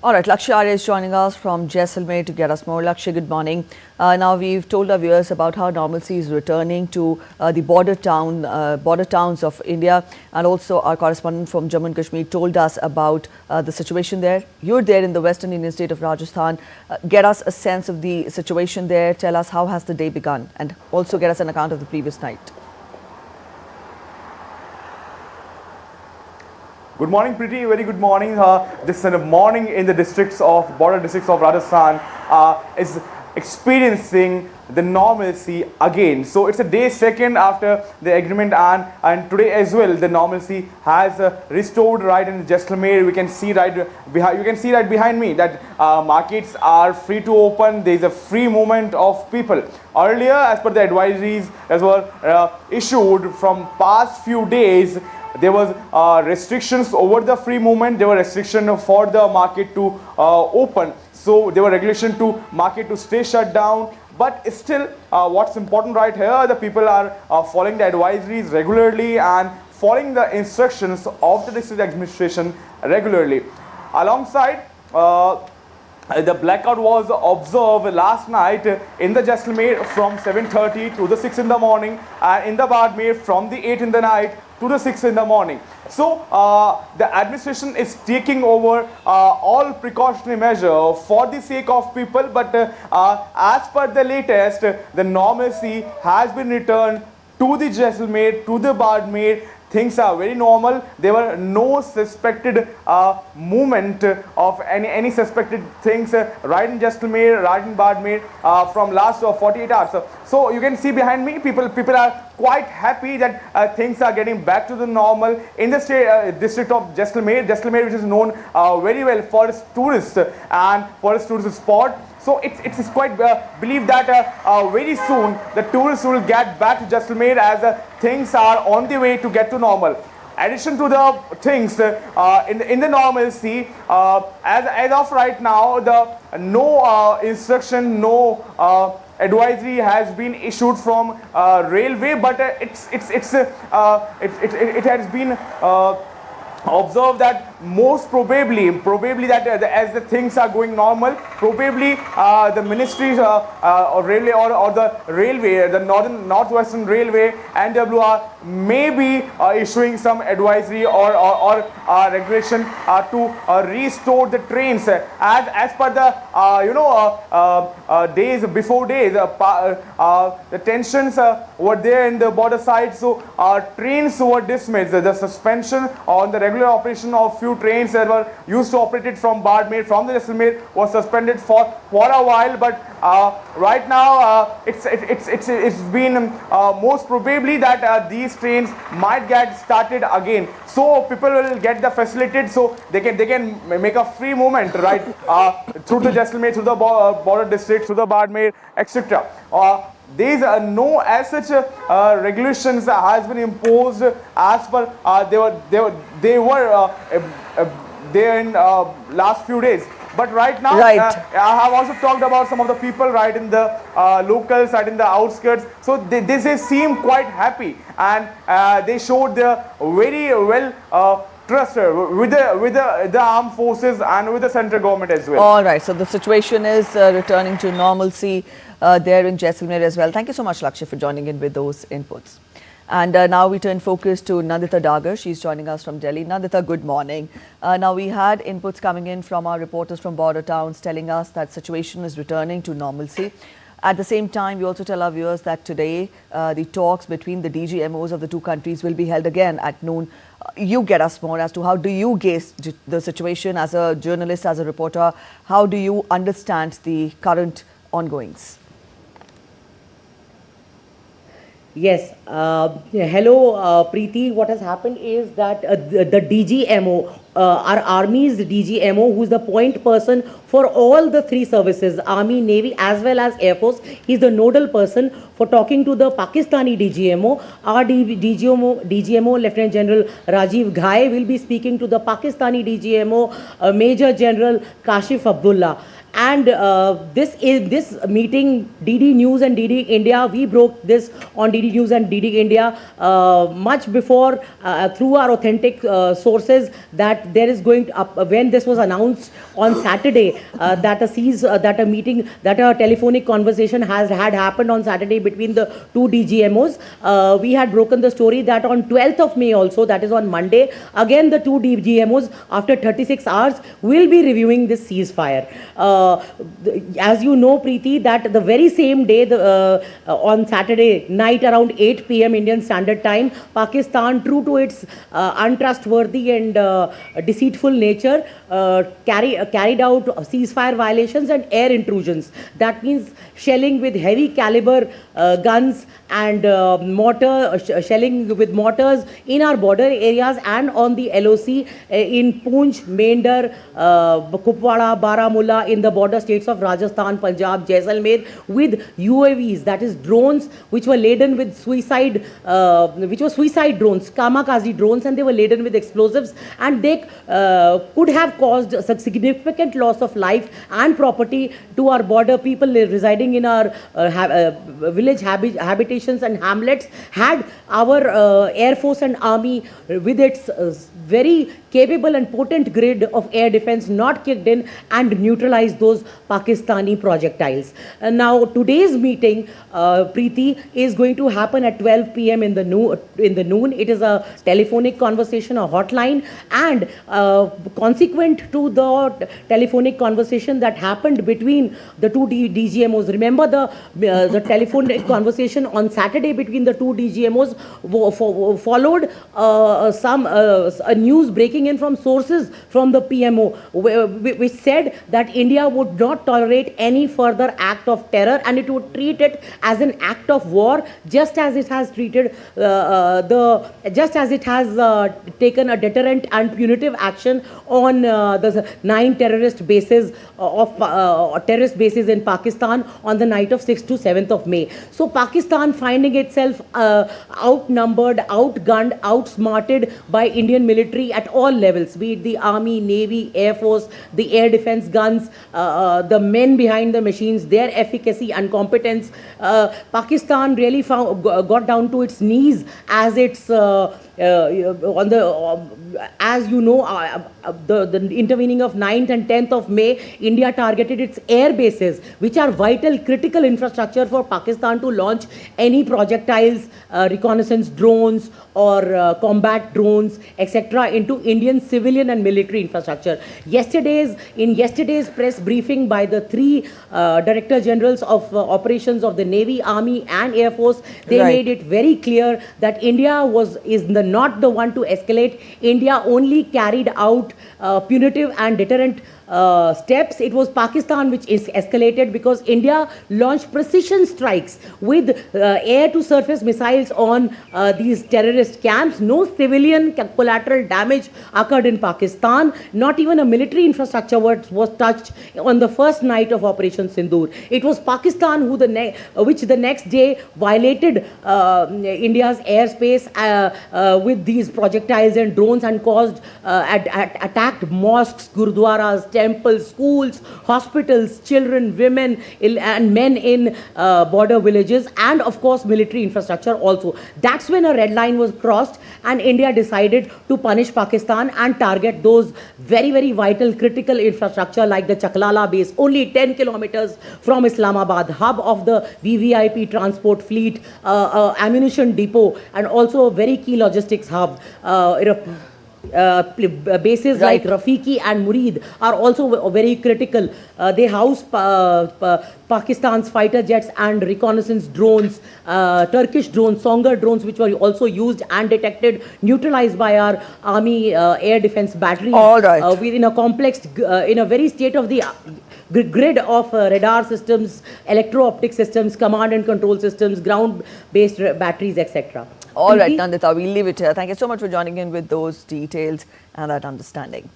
All right, Lakshya Arya is joining us from Jaisalmer to get us more. Lakshya, good morning. Now we've told our viewers about how normalcy is returning to the border towns of India, and also our correspondent from Jammu and Kashmir told us about the situation there. You're there in the western Indian state of Rajasthan. Get us a sense of the situation there. Tell us how has the day begun, and also get us an account of the previous night. Good morning, Preeti. Very good morning. This morning in the border districts of Rajasthan is experiencing the normalcy again. So it's a day second after the agreement, and today as well the normalcy has restored right in Jaisalmer. We can see right behind. You can see right behind me that markets are free to open. There is a free movement of people. Earlier, as per the advisories that were issued from past few days, there was restrictions over the free movement. There were restrictions for the market to open. So there were regulation to market to stay shut down. But still, what's important right here, the people are following the advisories regularly and following the instructions of the district administration regularly. Alongside, the blackout was observed last night in the Jaisalmer from 7:30 to the 6 in the morning, and in the Bardmer from the 8 in the night to the 6 in the morning. So the administration is taking over all precautionary measure for the sake of people, but as per the latest, the normalcy has been returned to the Jaisalmer, to the Bardmer. Things are very normal. There were no suspected movement of any suspected things right in Jaisalmer, right in Bardmer from last 48 hours. So you can see behind me, people are quite happy that things are getting back to the normal in the district of Jaisalmer, which is known very well for its tourists and for its tourist spot. So it's quite believed that very soon the tourists will get back to Jaisalmer as things are on the way to get to normal. Addition to the things in the normalcy, as of right now, the no instruction, no advisory has been issued from railway, but it has been observe that most probably that as the things are going normal, probably the ministries of railway or the railway, the northwestern railway, NWR, may be issuing some advisory or regulation to restore the trains as per the days before days. The tensions were there in the border side, so trains were dismissed. The suspension on the regular operation of few trains that were used to operate it from Bardmer, from the Jaisalmer, was suspended for a while. But right now, it's been most probably that these trains might get started again. So people will get the facilitated, so they can make a free movement right through the Jaisalmer, through the border district, through the Bardmer, etc. There is no as such regulations has been imposed as per they were there in last few days. But right now, Right. I have also talked about some of the people right in the locals, right in the outskirts. So they seem quite happy, and they showed their very well trust with the armed forces and with the central government as well. All right, so the situation is returning to normalcy there in Jaisalmer as well. Thank you so much, Lakshya, for joining in with those inputs. And now we turn focus to Nandita Dagar. She's joining us from Delhi. Nandita, good morning. Now we had inputs coming in from our reporters from border towns telling us that situation is returning to normalcy. At the same time, we also tell our viewers that today the talks between the DGMOs of the two countries will be held again at noon. You get us more as to how do you gauge the situation as a journalist, as a reporter? How do you understand the current ongoings? Yes. Hello, Preeti. What has happened is that the DGMO, our Army's DGMO, who's the point person for all the three services, Army, Navy, as well as Air Force, he's the nodal person for talking to the Pakistani DGMO. Our DGMO, Lieutenant General Rajiv Ghai, will be speaking to the Pakistani DGMO, Major General Kashif Abdullah. And this meeting, DD News and DD India, we broke this on DD News and DD India much before through our authentic sources that that there is going to, when this was announced on Saturday, that a meeting, that a telephonic conversation had happened on Saturday between the two DGMOs. We had broken the story that on 12th of May also, that is on Monday, again the two DGMOs after 36 hours will be reviewing this ceasefire. As you know, Preeti, that the very same day, on Saturday night around 8 p.m. Indian Standard Time, Pakistan, true to its untrustworthy and deceitful nature, carried out ceasefire violations and air intrusions. That means shelling with heavy caliber guns and shelling with mortars in our border areas and on the LOC in Poonch, Mendar, Kupwara, Baramulla, in the border states of Rajasthan, Punjab, Jaisalmer, with UAVs, that is drones which were laden with suicide drones, kamikaze drones, and they were laden with explosives, and they could have caused significant loss of life and property to our border people residing in our village habitations and hamlets, had our Air Force and Army with its very capable and potent grid of air defense not kicked in and neutralized those Pakistani projectiles. And now today's meeting, Preeti, is going to happen at 12 p.m. in the noon. It is a telephonic conversation, a hotline, and consequent to the telephonic conversation that happened between the two DGMOs. Remember the telephonic conversation on Saturday between the two DGMOs followed a news breaking in from sources from the PMO, which said that India would not tolerate any further act of terror and it would treat it as an act of war, just as it has treated taken a deterrent and punitive action on the 9 terrorist bases in Pakistan on the night of 6th to 7th of May. So Pakistan, finding itself outnumbered, outgunned, outsmarted by Indian military at all levels, be it the Army, Navy, Air Force, the air defense guns, the men behind the machines, their efficacy and competence, Pakistan really got down to its knees as its as you know, the intervening of 9th and 10th of May, India targeted its air bases, which are vital, critical infrastructure for Pakistan to launch any projectiles, reconnaissance drones or combat drones, etc., into Indian civilian and military infrastructure. In yesterday's press briefing by the 3 Director Generals of Operations of the Navy, Army and Air Force, they made it very clear that India is not the one to escalate. India only carried out punitive and deterrent steps. It was Pakistan which is escalated because India launched precision strikes with air-to-surface missiles on these terrorist camps. No civilian collateral damage occurred in Pakistan. Not even a military infrastructure was touched on the first night of Operation Sindoor. It was Pakistan which the next day violated India's airspace with these projectiles and drones and caused attacked mosques, gurudwaras, temples, schools, hospitals, children, women and men in border villages, and of course military infrastructure also. That's when a red line was crossed and India decided to punish Pakistan and target those very, very vital critical infrastructure like the Chaklala base, only 10 kilometers from Islamabad, hub of the VVIP transport fleet, ammunition depot, and also a very key logistics hub. Bases like Rafiki and Murid are also very critical. They house Pakistan's fighter jets and reconnaissance drones, Turkish drones, Songar drones, which were also used and detected, neutralized by our Army air defense batteries. All right. Within a complex, in a very state-of-the-art grid of radar systems, electro-optic systems, command and control systems, ground-based batteries, etc. All right, Nandita, we'll leave it here. Thank you so much for joining in with those details and that understanding.